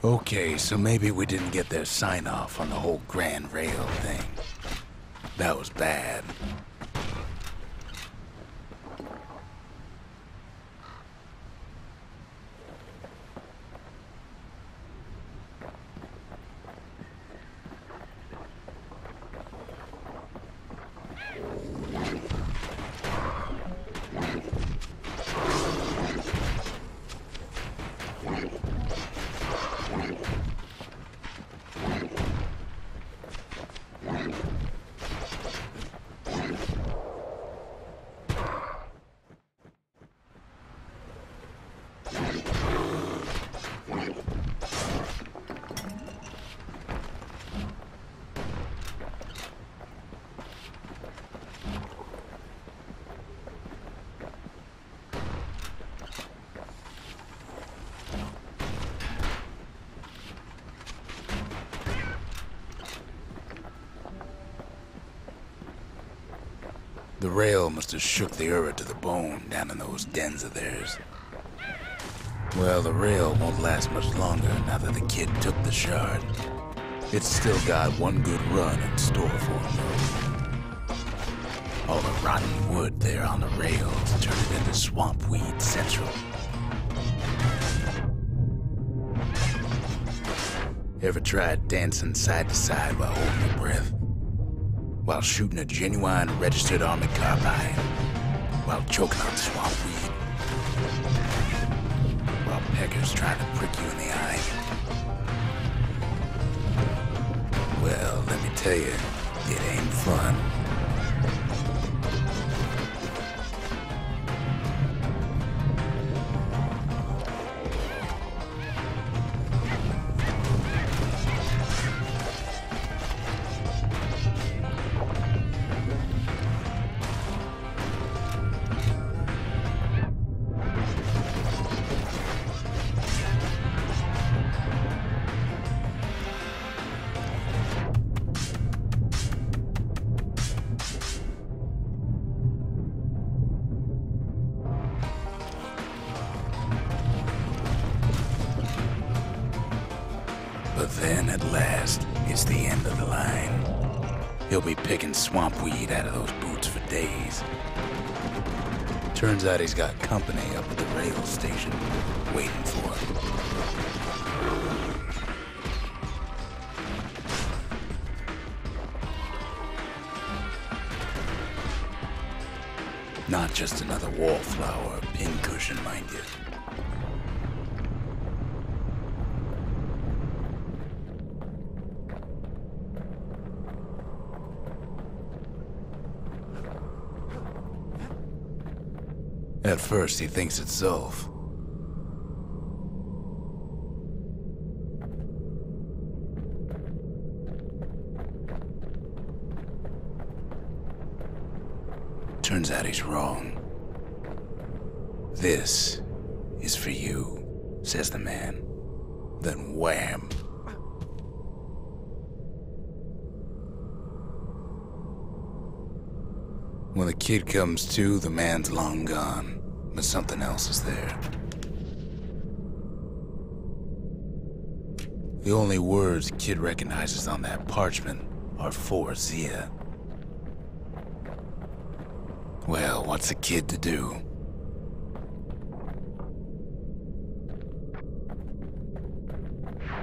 Okay, so maybe we didn't get their sign-off on the whole Grand Rail thing. That was bad. The rail must have shook the Ura to the bone down in those dens of theirs. Well, the rail won't last much longer now that the kid took the shard. It's still got one good run in store for him, though. All the rotten wood there on the rails turned it into swamp weed central. Ever tried dancing side to side while holding your breath? While shooting a genuine registered army carbine, while choking on swamp weed, while peckers trying to prick you in the eye. Well, let me tell you, it ain't fun. But then, at last, it's the end of the line. He'll be picking swamp weed out of those boots for days. Turns out he's got company up at the rail station, waiting for him. Not just another wallflower or pincushion, mind you. At first, he thinks it's Zulf. Turns out he's wrong. This is for you, says the man. Then wham! When the kid comes to, the man's long gone, but something else is there. The only words the kid recognizes on that parchment are for Zia. Well, what's a kid to do?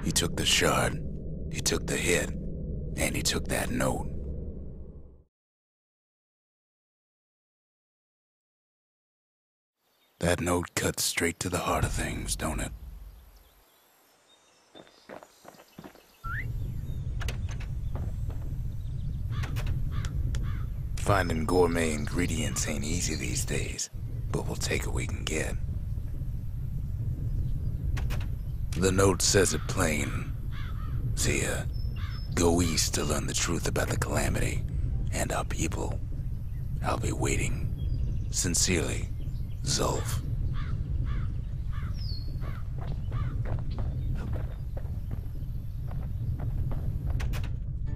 He took the shard, he took the hit, and he took that note. That note cuts straight to the heart of things, don't it? Finding gourmet ingredients ain't easy these days, but we'll take what we can get. The note says it plain. Zia, go east to learn the truth about the calamity and our people. I'll be waiting. Sincerely, Zulf.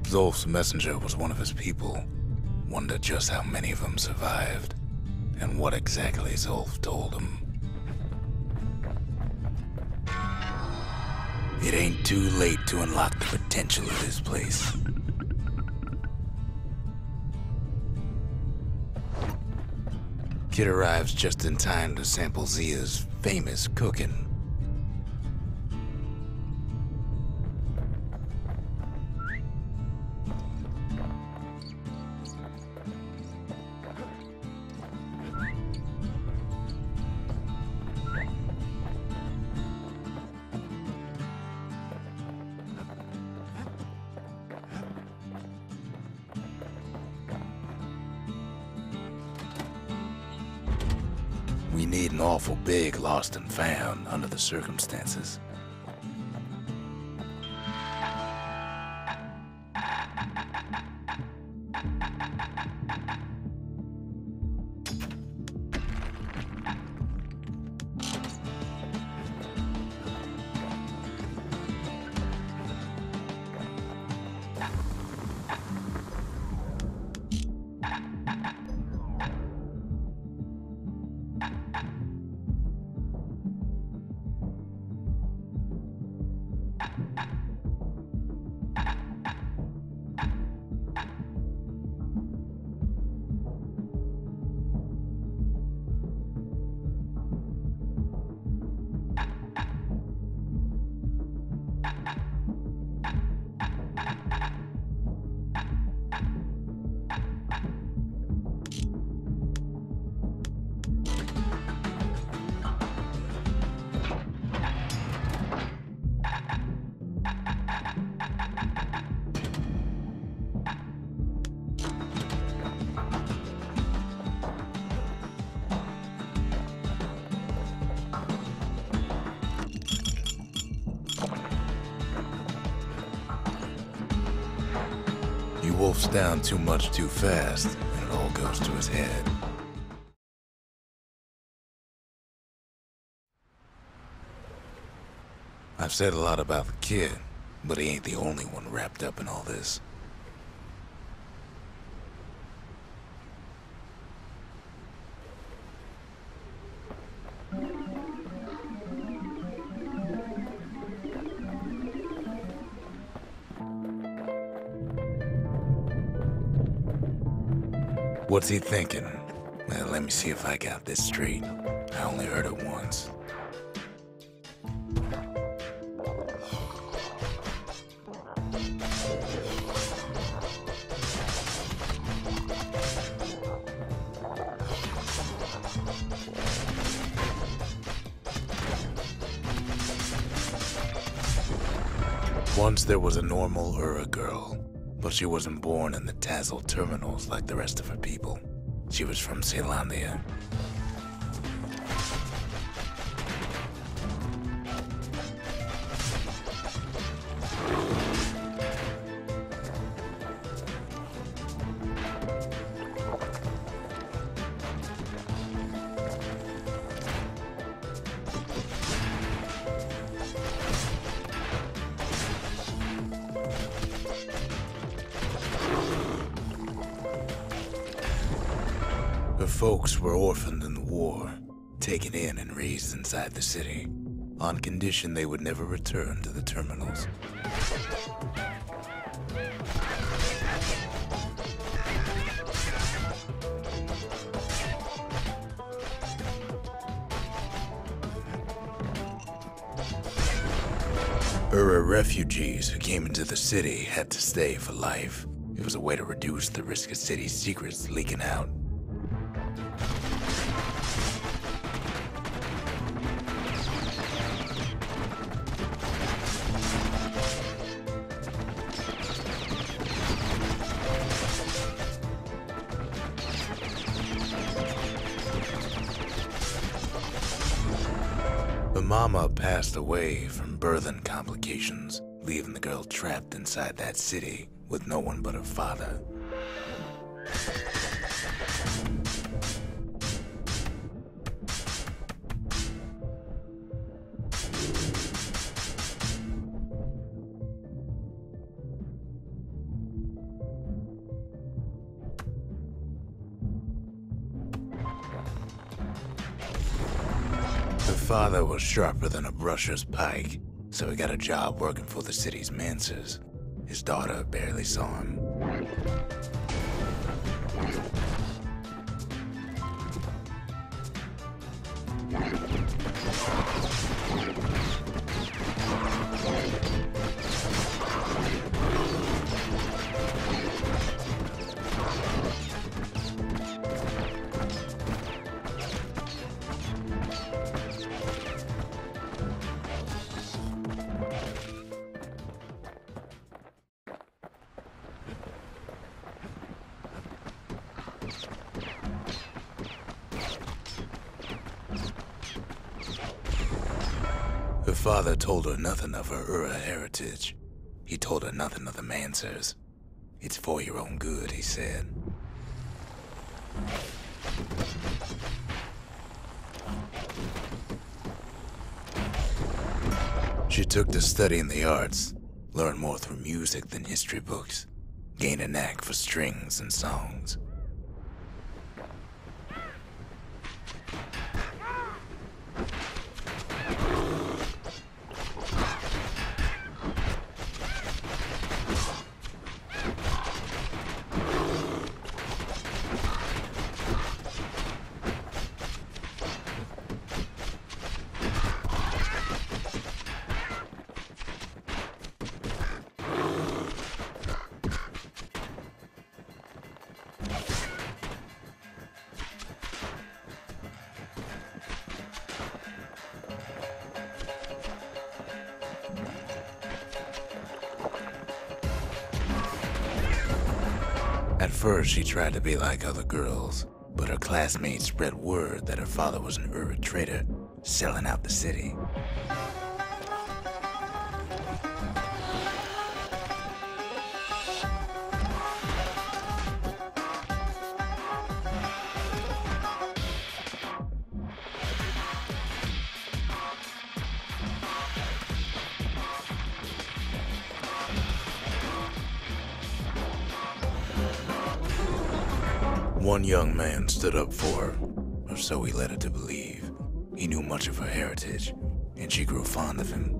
Zulf's messenger was one of his people. Wonder just how many of them survived, and what exactly Zulf told him. It ain't too late to unlock the potential of this place. Kid arrives just in time to sample Zia's famous cooking. We need an awful big lost and found under the circumstances. He wolfs down too much too fast, and it all goes to his head. I've said a lot about the kid, but he ain't the only one wrapped up in all this. What's he thinking? Well, let me see if I got this straight. I only heard it once. Once there was a normal Ura girl, but she wasn't born in the Tassel terminals like the rest of her people. She was from Celandia. Her folks were orphaned in the war, taken in and raised inside the city, on condition they would never return to the terminals. Ura refugees who came into the city had to stay for life. It was a way to reduce the risk of city secrets leaking out. The mama passed away from birthing complications, leaving the girl trapped inside that city with no one but her father. Her father was sharper than a brusher's pike, so he got a job working for the city's mancers. His daughter barely saw him. Her father told her nothing of her Ura heritage. He told her nothing of the Mancers. It's for your own good, he said. She took to studying the arts, learned more through music than history books, gained a knack for strings and songs. At first, she tried to be like other girls, but her classmates spread word that her father was an Ura trader, selling out the city. One young man stood up for her, or so he led her to believe. He knew much of her heritage, and she grew fond of him.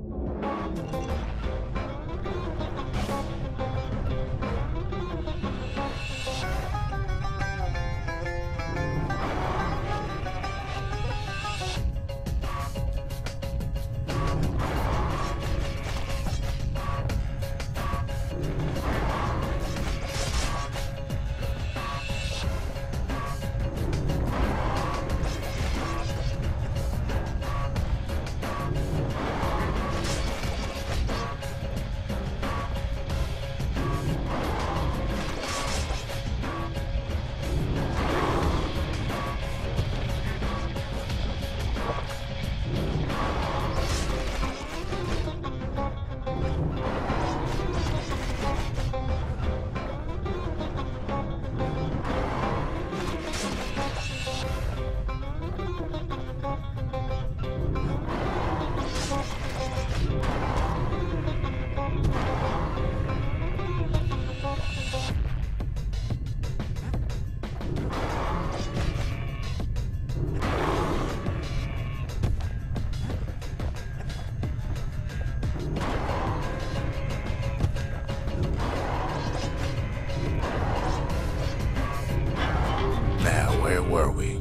Now, where were we?